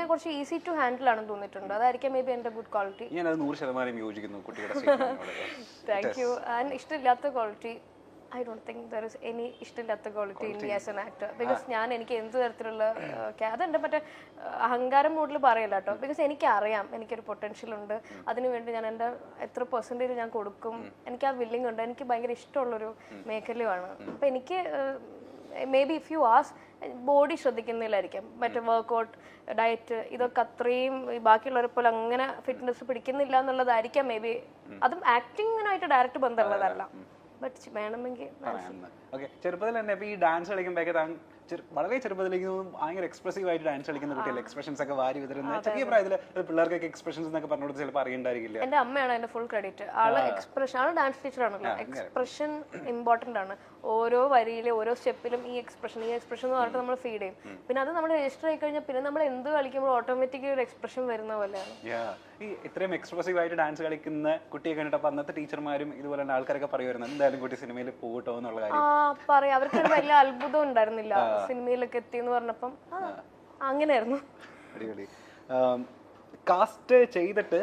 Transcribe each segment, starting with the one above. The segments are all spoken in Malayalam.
ഞാൻ കുറച്ച് ഈസി ടു ഹാൻഡിൽ ആണെന്ന് തോന്നിയിട്ടുണ്ട്. അതായിരിക്കും മേ ബി എൻ്റെ ഗുഡ് ക്വാളിറ്റി. ഞാനത് 100% യോജിക്കുന്നു കുട്ടിയുടെ താങ്ക് യു. ആൻഡ് ഇഷ്ടമില്ലാത്ത quality I don't think there is any ഇഷ്ടമില്ലാത്ത quality in me as an actor. Because എനിക്ക് എന്ത് തരത്തിലുള്ള അതെൻ്റെ മറ്റേ അഹങ്കാരം മൂഡിൽ പറയില്ല കേട്ടോ. ബിക്കോസ് എനിക്കറിയാം എനിക്കൊരു പൊട്ടൻഷ്യൽ ഉണ്ട്, അതിനുവേണ്ടി ഞാൻ എൻ്റെ എത്ര പെർസെൻറ്റേജ് ഞാൻ കൊടുക്കും, എനിക്ക് ആ വില്ലിംഗ് ഉണ്ട്, എനിക്ക് ഭയങ്കര ഇഷ്ടമുള്ളൊരു മേഖലയുമാണ്. അപ്പം എനിക്ക് maybe if you as body ശ്രദ്ധിക്കുന്നില്ലായിരിക്കും, മറ്റേ വർക്കൗട്ട് ഡയറ്റ് ഇതൊക്കെ അത്രയും ബാക്കിയുള്ളവരെ പോലെ അങ്ങനെ ഫിറ്റ്നസ് പിടിക്കുന്നില്ല എന്നുള്ളതായിരിക്കാം മേ ബി. അതും ആക്ടിങ്ങിനായിട്ട് ഡയറക്റ്റ് ബന്ധമുള്ളതല്ല. വേണമെങ്കിൽ ചെറുപ്പത്തിൽ തന്നെ ഈ ഡാൻസ് കളിക്കുമ്പോഴൊക്കെ വളരെ ചെറുപ്പത്തിലേക്ക് ഭയങ്കര എക്സ്പ്രസീവ് ആയിട്ട് ഡാൻസ് കളിക്കുന്ന കുട്ടികൾ എക്സ്പ്രഷൻസ് ഒക്കെ വാരി വിതരുന്ന ചെറിയ പ്രായത്തിൽ പിള്ളേർക്കൊക്കെ എക്സ്പ്രഷൻസ് എന്നൊക്കെ പറഞ്ഞോട് ചിലപ്പോൾ അറിയണ്ടായിരിക്കില്ല. എന്റെ അമ്മയാണ് അതിന്റെ ഫുൾ ക്രെഡിറ്റ്. ആള് എക്സ്പ്രഷൻ, ആള് ഡാൻസ് ടീച്ചർ ആണല്ലോ. എക്സ്പ്രഷൻ ഇമ്പോർട്ടന്റ് ആണ്. ഓരോ വരിയിലും ഓരോ സ്റ്റെപ്പിലും ഈ എക്സ്പ്രഷൻ എന്ന് പറഞ്ഞിട്ട് നമ്മൾ ഫീഡ് ചെയ്യും. പിന്നെ അത് നമ്മൾ രജിസ്റ്റർ ആയി കഴിഞ്ഞാൽ പിന്നെ നമ്മൾ എന്ത് കളിക്കുമ്പോൾ ഓട്ടോമാറ്റിക്കലി ഒരു എക്സ്പ്രഷൻ വരുന്ന പോലെയാണ്. ഈ ഇത്രയും എക്സ്പ്രസീവ് ആയിട്ട് ഡാൻസ് കളിക്കുന്ന കുട്ടിയെ കണ്ടിട്ട് അന്നത്തെ ടീച്ചർമാരും ഇതുപോലെ ആൾക്കാരൊക്കെ പറയുമായിരുന്നു എന്തായാലും കുട്ടി സിനിമയിൽ പോകട്ടോ എന്നുള്ള കാര്യം. പറയാം, അവർക്ക് വലിയ അത്ഭുതം ഉണ്ടായിരുന്നില്ല സിനിമയിലൊക്കെ എത്തി എന്ന് പറഞ്ഞപ്പം. അങ്ങനെയായിരുന്നു. അടിപൊളി. കാസ്റ്റ് ചെയ്തിട്ട്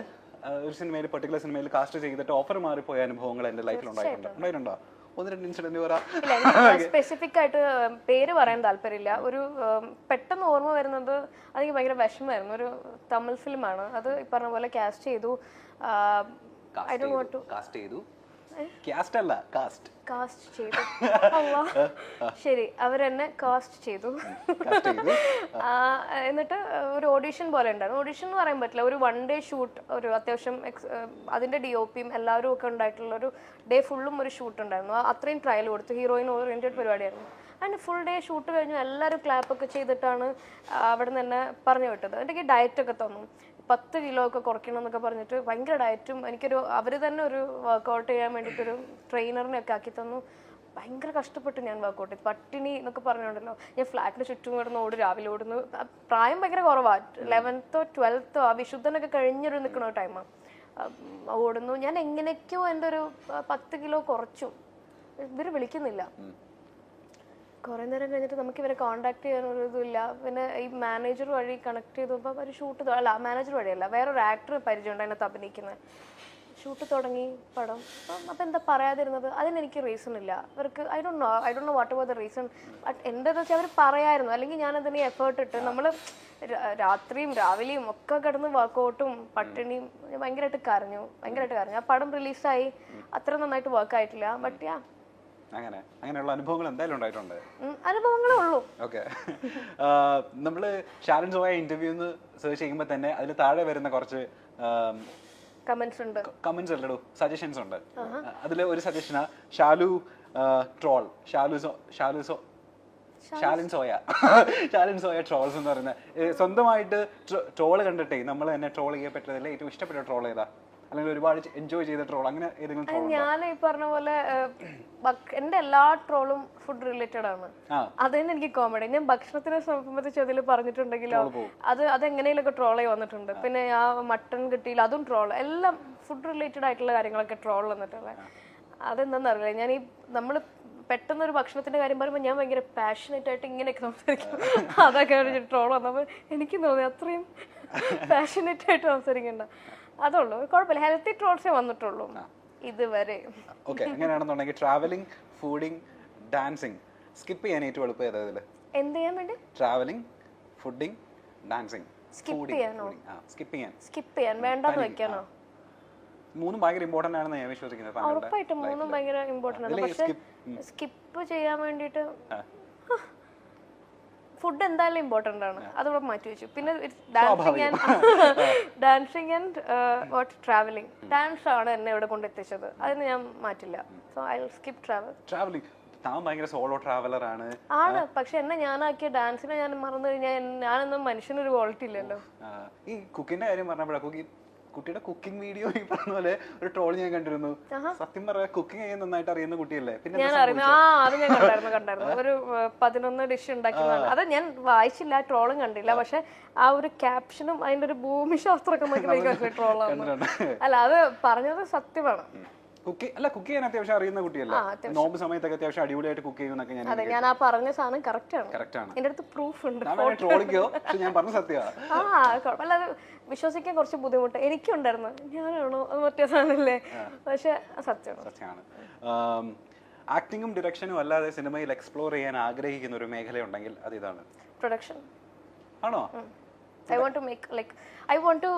ഒരു സിനിമയിൽ പെർട്ടിക്കുലർ സിനിമയിൽ കാസ്റ്റ് ചെയ്തിട്ട് ഓഫർ മാറിപ്പോയ അനുഭവങ്ങൾ എന്റെ ലൈഫിൽ ഉണ്ടായിട്ടുണ്ടോ? ഒന്ന് രണ്ട് ഇൻസിഡന്റ് പറയാം. സ്പെസിഫിക് ആയിട്ട് പേര് പറയാൻ താല്പര്യമില്ല. ഒരു പെട്ടെന്ന് ഓർമ്മ വരുന്നത് അതെനിക്ക് ഭയങ്കര വിഷമമായിരുന്നു. ഒരു തമിഴ് ഫിലിമാണ് അത്. ഈ പറഞ്ഞ പോലെ കാസ്റ്റ് ചെയ്തു. ശരി, അവരെന്നെ കാസ്റ്റ് ചെയ്തു. എന്നിട്ട് ഒരു ഓഡീഷൻ പോലെ ഉണ്ടായിരുന്നു. ഓഡീഷൻ എന്ന് പറയാൻ പറ്റില്ല, ഒരു 1 ഡേ ഷൂട്ട്. ഒരു അത്യാവശ്യം അതിന്റെ DOPയും എല്ലാവരും ഒക്കെ ഉണ്ടായിട്ടുള്ള ഒരു ഡേ ഫുള്ളും ഒരു ഷൂട്ട് ഉണ്ടായിരുന്നു. അത്രയും ട്രയൽ കൊടുത്തു. ഹീറോയിൻ ഓറിയന്റഡ് പരിപാടിയായിരുന്നു. അതിന് ഫുൾ ഡേ ഷൂട്ട് കഴിഞ്ഞു. എല്ലാവരും ക്ലാപ്പൊക്കെ ചെയ്തിട്ടാണ് അവിടെ നിന്ന് എന്നെ പറഞ്ഞു വിട്ടത്. എനിക്ക് ഡയറ്റൊക്കെ തന്നു. 10 കിലോ ഒക്കെ കുറയ്ക്കണം എന്നൊക്കെ പറഞ്ഞിട്ട് ഭയങ്കര ഡയറ്റും. എനിക്കൊരു അവർ തന്നെ ഒരു വർക്കൗട്ട് ചെയ്യാൻ വേണ്ടിയിട്ടൊരു ട്രെയിനറിനെയൊക്കെ ആക്കി തന്നു. ഭയങ്കര കഷ്ടപ്പെട്ട് ഞാൻ വർക്കൗട്ട് ചെയ്തു. പട്ടിണി എന്നൊക്കെ പറഞ്ഞുകൊണ്ടല്ലോ ഞാൻ ഫ്ലാറ്റിന് ചുറ്റും കിടന്ന് രാവിലെ ഓടുന്നു. പ്രായം ഭയങ്കര കുറവാണ്. 11th or 12th ആ വിശുദ്ധനൊക്കെ കഴിഞ്ഞൊരു നിൽക്കുന്ന ടൈമാണ്. ഓടുന്നു. ഞാൻ എങ്ങനെയൊക്കെയോ എൻ്റെ ഒരു 10 കിലോ കുറച്ചു. ഇവർ വിളിക്കുന്നില്ല. കുറേ നേരം കഴിഞ്ഞിട്ട് നമുക്ക് ഇവരെ കോൺടാക്ട് ചെയ്യാനൊരു ഇതുമില്ല. പിന്നെ ഈ മാനേജർ വഴി കണക്ട് ചെയ്തപ്പോൾ അവർ ഷൂട്ട് അല്ല, മാനേജർ വഴിയല്ല, വേറൊരു ആക്ടർ പരിചയമുണ്ട് അതിനകത്ത് അഭിനയിക്കുന്നത്. ഷൂട്ട് തുടങ്ങി പടം. അപ്പം എന്താ പറയാതിരുന്നത്? അതിനെനിക്ക് റീസൺ ഇല്ല. അവർക്ക് I don't know what ever the reason. But എൻ്റെ വെച്ചാൽ അവർ പറയായിരുന്നു. അല്ലെങ്കിൽ ഞാനതിന് എഫേർട്ട് ഇട്ട് നമ്മൾ രാത്രിയും രാവിലെയും ഒക്കെ കിടന്ന് വർക്കൗട്ടും പട്ടിണിയും ഭയങ്കരമായിട്ട് കരഞ്ഞു. ആ പടം റിലീസായി. അത്ര നന്നായിട്ട് വർക്ക് ആയിട്ടില്ല. ബട്ട് അങ്ങനെയുള്ള അനുഭവങ്ങൾ എന്തായാലും ഉണ്ടായിട്ടുണ്ട്. അനുഭവങ്ങളേ ഉള്ളൂ. ഓക്കെ. നമ്മള് ഷാരൻ സോയ ഇന്റർവ്യൂന്ന് സെർച്ച് ചെയ്യുമ്പോൾ തന്നെ അതിൽ താഴെ വരുന്ന കുറച്ച് കമന്റ്സ് അല്ലടോ, സജഷൻസ് ഉണ്ട്. അതിൽ ഒരു സജഷനാ ഷാലു ട്രോൾ, ഷാലിൻ സോയ ട്രോൾസ് എന്ന് പറയുന്നത്. സ്വന്തമായിട്ട് ട്രോള് കണ്ടിട്ടേ നമ്മൾ തന്നെ ട്രോൾ ചെയ്യപ്പെട്ടതിൽ ഏറ്റവും ഇഷ്ടപ്പെട്ട ട്രോൾ ഏതാ? അല്ലെങ്കിൽ ഒരുപാട് എൻജോയ് ചെയ്ത ട്രോൾ അങ്ങനെ ഏതെങ്കിലും ട്രോൾ? ഞാൻ ഈ പറഞ്ഞ പോലെ എന്റെ എല്ലാ ട്രോളും ഫുഡ് റിലേറ്റഡ് ആണ്. അത് തന്നെ എനിക്ക് കോമഡി. ഞാൻ ഭക്ഷണത്തിനെ സംബന്ധിച്ച് അതിൽ പറഞ്ഞിട്ടുണ്ടെങ്കിലോ അതെങ്ങനെയൊക്കെ ട്രോൾ ആയി വന്നിട്ടുണ്ട്. പിന്നെ ആ മട്ടൺ കിട്ടിയില്ല, അതും ട്രോൾ. എല്ലാം ഫുഡ് റിലേറ്റഡ് ആയിട്ടുള്ള കാര്യങ്ങളൊക്കെ ട്രോൾ വന്നിട്ടുള്ളത്. അതെന്താണെന്ന് അറിയില്ല. ഞാൻ ഈ നമ്മൾ പെട്ടെന്ന് ഒരു ഭക്ഷണത്തിന്റെ കാര്യം പറയുമ്പോൾ ഞാൻ ഭയങ്കര പാഷനേറ്റ് ആയിട്ട് ഇങ്ങനെയൊക്കെ സംസാരിക്കും. അതൊക്കെ ട്രോൾ വന്നപ്പോൾ എനിക്ക് തോന്നി അത്രയും പാഷനേറ്റ് ആയിട്ട് സംസാരിക്കണ്ട. അതുള്ളൂ, കുഴപ്പമില്ല. ഹെൽത്തി ട്രോൾസേ വന്നിട്ടുള്ളൂ ഇതുവരെ. ഓക്കെ. അങ്ങനെയാണെന്നുണ്ടെങ്കിൽ ട്രാവലിംഗ്, ഫുഡിങ്, ഡാൻസിങ് സ്കിപ്പ് ചെയ്യാൻ ഏറ്റവും എളുപ്പം ഏതാ ഇതില്? എന്ത് ചെയ്യാൻ വേണ്ടി? Travelling, fooding, dancing. സ്കിപ്പ് ചെയ്യാനോ? സ്കിപ്പ് ചെയ്യാൻ വേണ്ടെന്ന് വെക്കാനോ? മൂന്നും ഭയങ്കര ഇമ്പോർട്ടന്റ് ആണെന്ന് ഞാൻ വിശ്വസിക്കുന്നത്. ഉറപ്പായിട്ടും മൂന്നും ഭയങ്കര ഇമ്പോർട്ടന്റ് ആണ്. പക്ഷെ സ്കിപ്പ് ചെയ്യാൻ വേണ്ടിയിട്ട് ഫുഡ് എന്തായാലും ഇമ്പോർട്ടൻ്റ് ആണ്. അതുകൂടെ മാറ്റി വെച്ചു. പിന്നെ ഡാൻസിങ് ആൻഡ് ട്രാവലിംഗ്. ഡാൻസ് ആണ് എന്നെ ഇവിടെ കൊണ്ടെത്തിച്ചത്. അതിന് ഞാൻ മാറ്റില്ല. So I will skip travelling. ആണ്. പക്ഷെ എന്നെ ഞാനാക്കിയ ഡാൻസിനെ ഞാൻ മറന്നു കഴിഞ്ഞാൽ ഞാനൊന്നും മനുഷ്യനൊരു ക്വാളിറ്റി ഇല്ലല്ലോ. ഈ കുക്കിന്റെ കാര്യം പറഞ്ഞപ്പോഴാ കുട്ടിയുടെ കുക്കിംഗ് വീഡിയോ ഈ പറഞ്ഞ പോലെ ഒരു ട്രോൾ ഞാൻ കണ്ടിരുന്നു. സത്യം പറയാ കുക്കിംഗ് ചെയ്യാൻ നന്നായിട്ട് അറിയുന്ന കുട്ടിയല്ലേ? പിന്നെ ഞാൻ അറിയുന്നു. അത് ഞാൻ കണ്ടായിരുന്നു. ഒരു 11 ഡിഷ് ഉണ്ടാക്കിയതാണ്. അത് ഞാൻ വായിച്ചില്ല, ട്രോളും കണ്ടില്ല. പക്ഷെ ആ ഒരു ക്യാപ്ഷനും അതിന്റെ ഒരു ഭൂമിശാസ്ത്രമൊക്കെ നോക്കി ട്രോളാണ്. അല്ല, അത് പറഞ്ഞത് സത്യമാണ്. കുക്ക് ചെയ്യാൻ അത്യാവശ്യം അറിയുന്ന കുട്ടിയല്ല, നോമ്പ് സമയത്തൊക്കെ അത്യാവശ്യം അടിപൊളിയായിട്ട് കുക്ക് ചെയ്യുന്നൊക്കെ ഞാൻ അതെ, ഞാൻ ആ പറഞ്ഞ സാധനം കറക്റ്റ് ആണ്. കറക്റ്റ് ആണ്. എന്റെ അടുത്ത് പ്രൂഫ് ഉണ്ട്. ട്രോളിക്കോ, പക്ഷെ ഞാൻ പറഞ്ഞ സത്യമാണ്. കുഴപ്പമില്ല, അത് വിശ്വസിക്കാൻ കുറച്ച് ബുദ്ധിമുട്ട് എനിക്കുണ്ടായിരുന്നു. ഞാനാണോ അത് മറ്റേ സാധനമല്ലേ, പക്ഷെ സത്യമാണ്. ആക്ടിങ്ങും ഡിറക്ഷനും അല്ലാതെ സിനിമയിൽ എക്സ്പ്ലോർ ചെയ്യാൻ ആഗ്രഹിക്കുന്ന ഒരു മേഖല ഉണ്ടെങ്കിൽ അത് ഇതാണ്. പ്രൊഡക്ഷൻ ആണോ? I want to make like I want to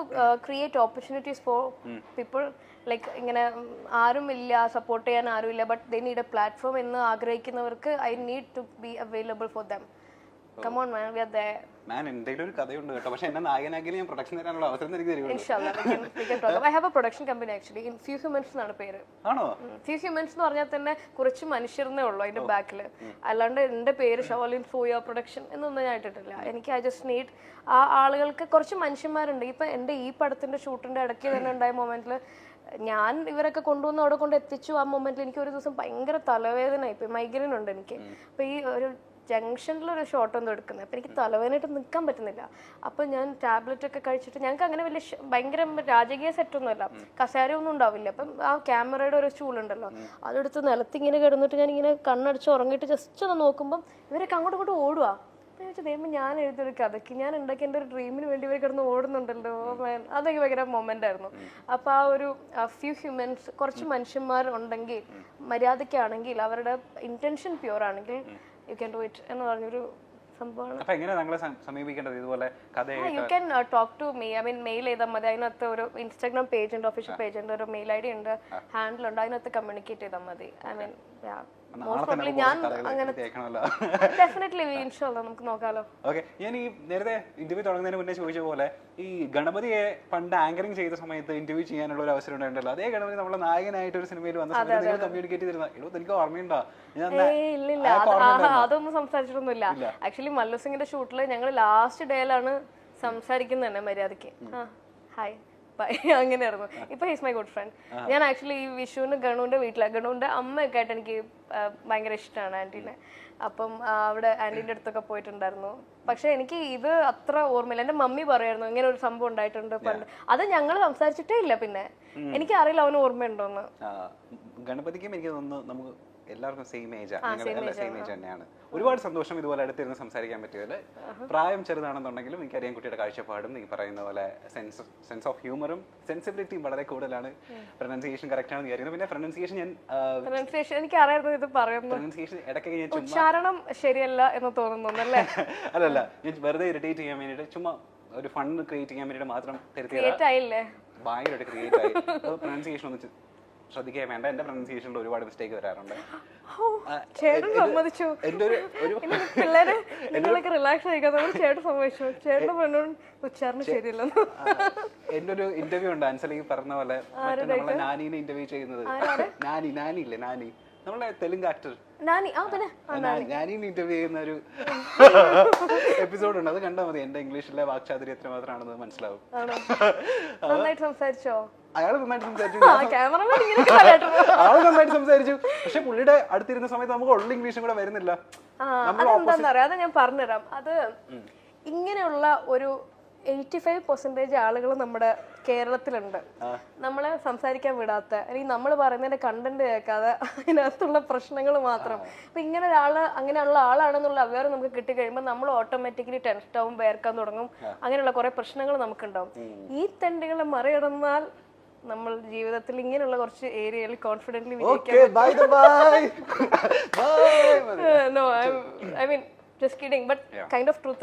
create opportunities for people like ഇങ്ങനെ ആരുമില്ല, സപ്പോർട്ട് ചെയ്യാൻ ആരുമില്ല, but they need a platform എന്ന് ആഗ്രഹിക്കുന്നവർക്ക് I need to be available for them. Come on man, we are there. ഞാൻ എന്തെങ്കിലും ഒരു കഥയുണ്ട് കേട്ടോ, പക്ഷെ എന്നെ നായകനാക്കി ഞാൻ പ്രൊഡക്ഷൻ തരാനുള്ള അവസരം എനിക്ക് തരുമോ? Inshallah we can talk. I have a production company actually in Few Humans എന്നാണ് പേര്. ആണോ? Few Humans എന്ന് പറഞ്ഞാൽ തന്നെ കുറച്ച് മനുഷ്യർന്നേ ഉള്ളൂ അതിന്റെ ബാക്കിൽ. അല്ലാണ്ട് എന്റെ പേര് ഷവലിൻ ഫോയ പ്രൊഡക്ഷൻ എന്നൊന്നും ഞാൻ ഇട്ടിട്ടില്ല. എനിക്ക് I just need ആ ആളുകൾക്ക് കുറച്ച് മനുഷ്യന്മാരുണ്ട്. ഇപ്പൊ എന്റെ ഈ പടത്തിന്റെ ഷൂട്ടിന്റെ ഇടയ്ക്ക് തന്നെ ഉണ്ടായ മൊമെന്റിൽ ഞാൻ ഇവരൊക്കെ കൊണ്ടുവന്ന് അവിടെ കൊണ്ട് എത്തിച്ചു. ആ മൊമെന്റിൽ എനിക്ക് ഒരു ദിവസം ഭയങ്കര തലവേദന, ഇപ്പൊ മൈഗ്രെയിൻ ഉണ്ട് എനിക്ക്. അപ്പൊ ഈ ഒരു ജംഗ്ഷനിലൊരു ഷോട്ട് ഒന്നും എടുക്കുന്നത്, അപ്പം എനിക്ക് തലവേദനയായിട്ട് നിൽക്കാൻ പറ്റുന്നില്ല. അപ്പം ഞാൻ ടാബ്ലറ്റ് ഒക്കെ കഴിച്ചിട്ട്, ഞങ്ങൾക്ക് അങ്ങനെ വലിയ ഭയങ്കര രാജകീയ സെറ്റൊന്നുമല്ല, കസേരയൊന്നും ഉണ്ടാവില്ല. അപ്പം ആ ക്യാമറയുടെ ഒരു സ്റ്റൂളുണ്ടല്ലോ, അതെടുത്ത് നിലത്തിങ്ങനെ കിടന്നിട്ട് ഞാൻ ഇങ്ങനെ കണ്ണടിച്ച് ഉറങ്ങിയിട്ട് ജസ്റ്റ് ഒന്ന് നോക്കുമ്പം ഇവരൊക്കെ അങ്ങോട്ടും ഇങ്ങോട്ടും ഓടുക. അപ്പം ഞാൻ ദൈവം, ഞാൻ എഴുതിയൊരു കഥയ്ക്ക് ഞാൻ ഉണ്ടാക്കി എൻ്റെ ഒരു ഡ്രീമിന് വേണ്ടി ഇവർ കിടന്ന് ഓടുന്നുണ്ടല്ലോ. അതൊക്കെ ഭയങ്കര മൊമെൻ്റ് ആയിരുന്നു. അപ്പോൾ ആ ഒരു ഫ്യൂ ഹ്യൂമൻസ്, കുറച്ച് മനുഷ്യന്മാർ ഉണ്ടെങ്കിൽ, മര്യാദയ്ക്കാണെങ്കിൽ, അവരുടെ ഇൻറ്റൻഷൻ പ്യുവർ ആണെങ്കിൽ you can do it എന്ന് പറഞ്ഞൊരു സംഭവമാണ്. അപ്പോൾ എങ്ങനെ ഞങ്ങളെ സമീപിക്കേണ്ടത് ഇതുപോലെ കഥയായിട്ട്? You can talk to me. I mean mail ചെയ്താൽ മതി. അതിനകത്ത് ഒരു ഇൻസ്റ്റാഗ്രാം പേജ് ഉണ്ട്, ഒഫീഷ്യൽ പേജ് ഉണ്ട്, ഒരു മെയിൽ ID ഉണ്ട്, ഹാൻഡിൽ ഉണ്ട്. അതിനകത്ത് കമ്മ്യൂണിക്കേറ്റ് ചെയ്താൽ മതി. ഐ മീൻ ഞാൻ അങ്ങനെ ഡെഫിനറ്റ്ലി ഇൻഷാല്ലാ നമുക്ക് നോക്കാലോ. ഓക്കെ, ഞാൻ ഈ നേരത്തെ ഇന്റർവ്യൂ തുടങ്ങുന്നതിന് മുന്നേ ചോദിച്ച പോലെ ഈ ഗണപതിയെ പണ്ട് ആങ്കറിംഗ് ചെയ്ത സമയത്ത് ഇന്റർവ്യൂ ചെയ്യാനുള്ള ഒരു അവസരം ഉണ്ടായിട്ടല്ലോ, അതേ ഗണപതി നമ്മളെ നായകനായിട്ട് ഒരു സിനിമയിൽ വന്ന സമയത്ത് നിങ്ങൾ കമ്മ്യൂണിക്കേറ്റ് ചെയ്തിരുന്ന എനിക്ക് ഓർമ്മയുണ്ടോ? ഇല്ലില്ല, അതൊന്നും സംസാരിച്ചിട്ടൊന്നുമില്ല. ആക്ച്വലി മല്ലു സിംഗിന്റെ ഷൂട്ടില് ഞങ്ങൾ ലാസ്റ്റ് ഡേയിലാണ് സംസാരിക്കുന്നത് തന്നെ മര്യാദക്ക്. ഹായ് ബൈ അങ്ങനെയായിരുന്നു. ഇപ്പൊ ഹീസ് മൈ ഗുഡ് ഫ്രണ്ട്. ഞാൻ ആക്ച്വലി ഈ വിഷുവിന് ഗണുവിന്റെ വീട്ടിലാണ്. ഗണുവിന്റെ അമ്മയൊക്കെ ആയിട്ട് എനിക്ക് ഭയങ്കര ഇഷ്ടമാണ് ആന്റീനെ. അപ്പം അവിടെ ആന്റീൻ്റെ അടുത്തൊക്കെ പോയിട്ടുണ്ടായിരുന്നു. പക്ഷെ എനിക്ക് ഇത് അത്ര ഓർമ്മയില്ല. എന്റെ മമ്മി പറയായിരുന്നു ഇങ്ങനെ ഒരു സംഭവം ഉണ്ടായിട്ടുണ്ട് പണ്ട്. അത് ഞങ്ങൾ സംസാരിച്ചിട്ടേ ഇല്ല. പിന്നെ എനിക്ക് അറിയില്ല അവന് ഓർമ്മയുണ്ടോന്ന്. ഗണപതിക്കും എനിക്ക് തോന്നുന്നു നമുക്ക് എല്ലാവർക്കും സെയിം ഏജ് തന്നെയാണ്. ഒരുപാട് സന്തോഷം ഇതുപോലെ അടുത്തിരുന്ന് സംസാരിക്കാൻ പറ്റിയതിൽ. പ്രായം ചെറുതാണെന്നുണ്ടെങ്കിലും എനിക്കറിയാം കുട്ടിയുടെ കാഴ്ചപ്പാടും നീ പറയുന്ന പോലെ സെൻസ് ഓഫ് ഹ്യൂമറും സെൻസിബിലിറ്റിയും വളരെ കൂടുതലാണ്. പ്രൊനൗൺസിയേഷൻ കറക്റ്റ് ആണെന്ന് വിചാരിക്കുന്നു. പിന്നെ പ്രൊനൗൺസിയേഷൻ എനിക്ക് അറിയായിരുന്നു ഇത് പറയുന്നത്. പ്രൊനൗൺസിയേഷൻ ഇടയ്ക്ക് ഞാൻ ഉച്ചാരണം ശരിയല്ല എന്ന് തോന്നുന്നു അല്ലേ? അല്ലല്ല, ഞാൻ വെറുതെ ഇറിറ്റേറ്റ് ചെയ്യാൻ വേണ്ടിയിട്ട് ചുമ്മാ ഒരു ഫൺ ക്രിയേറ്റ് ചെയ്യാൻ വേണ്ടിയിട്ട് മാത്രം ഭയങ്കരമായിട്ട് ക്രിയേറ്റ് ആയി. പ്രൊനൗൺസിയേഷൻ ഒന്ന് ശ്രദ്ധിക്കാൻ വേണ്ട. എന്റെ പ്രൊനൗൺസിയേഷനിൽ ഒരുപാട് മിസ്റ്റേക്ക് വരാറുണ്ട്. എന്റെ ഒരു ഇന്റർവ്യൂ ഉണ്ട് ആൻസലി പറഞ്ഞ പോലെ, നമ്മളെ നാനീനെ ഇന്റർവ്യൂ ചെയ്യുന്നത്. നാനി ഇല്ലേ, നാനി നമ്മളെ തെലുങ്ക് ആക്ടർ നാനീനെ ഇന്റർവ്യൂ ചെയ്യുന്ന ഒരു എപ്പിസോഡ് ഉണ്ട്. അത് കണ്ടാൽ മതി. എന്റെ ഇംഗ്ലീഷിലെ വാക്ചാതുര്യം എത്ര മാത്രമാണെന്ന് മനസ്സിലാവും. സംസാരിച്ചോ? അയാൾ നന്നായിട്ട് സംസാരിച്ചു. പക്ഷെ പുള്ളിയുടെ അടുത്തിരുന്ന സമയത്ത് നമുക്ക് ഉള്ള ഇംഗ്ലീഷും കൂടെ വരുന്നില്ല. അതെന്താന്നറിയാം, അത് ഞാൻ പറഞ്ഞുതരാം. അത് ഇങ്ങനെയുള്ള ഒരു 85% ആളുകൾ നമ്മുടെ കേരളത്തിലുണ്ട്, നമ്മളെ സംസാരിക്കാൻ വിടാത്ത, അല്ലെങ്കിൽ നമ്മൾ പറയുന്നതിന്റെ കണ്ടന്റ് കേൾക്കാതെ അതിനകത്തുള്ള പ്രശ്നങ്ങൾ മാത്രം. അപ്പൊ ഇങ്ങനെ ഒരാള് അങ്ങനെയുള്ള ആളാണെന്നുള്ള അവയർ നമുക്ക് കിട്ടിക്കഴിയുമ്പോൾ നമ്മൾ ഓട്ടോമാറ്റിക്കലി ടെൻഷൻ ആവും, വേർക്കാൻ തുടങ്ങും. അങ്ങനെയുള്ള കുറെ പ്രശ്നങ്ങൾ നമുക്കുണ്ടാവും. ഈ തെണ്ടുകളെ മറികടന്നാൽ നമ്മൾ ജീവിതത്തിൽ ഇങ്ങനെയുള്ള കുറച്ച് ഏരിയയിൽ confidently no I mean just kidding but kind of truth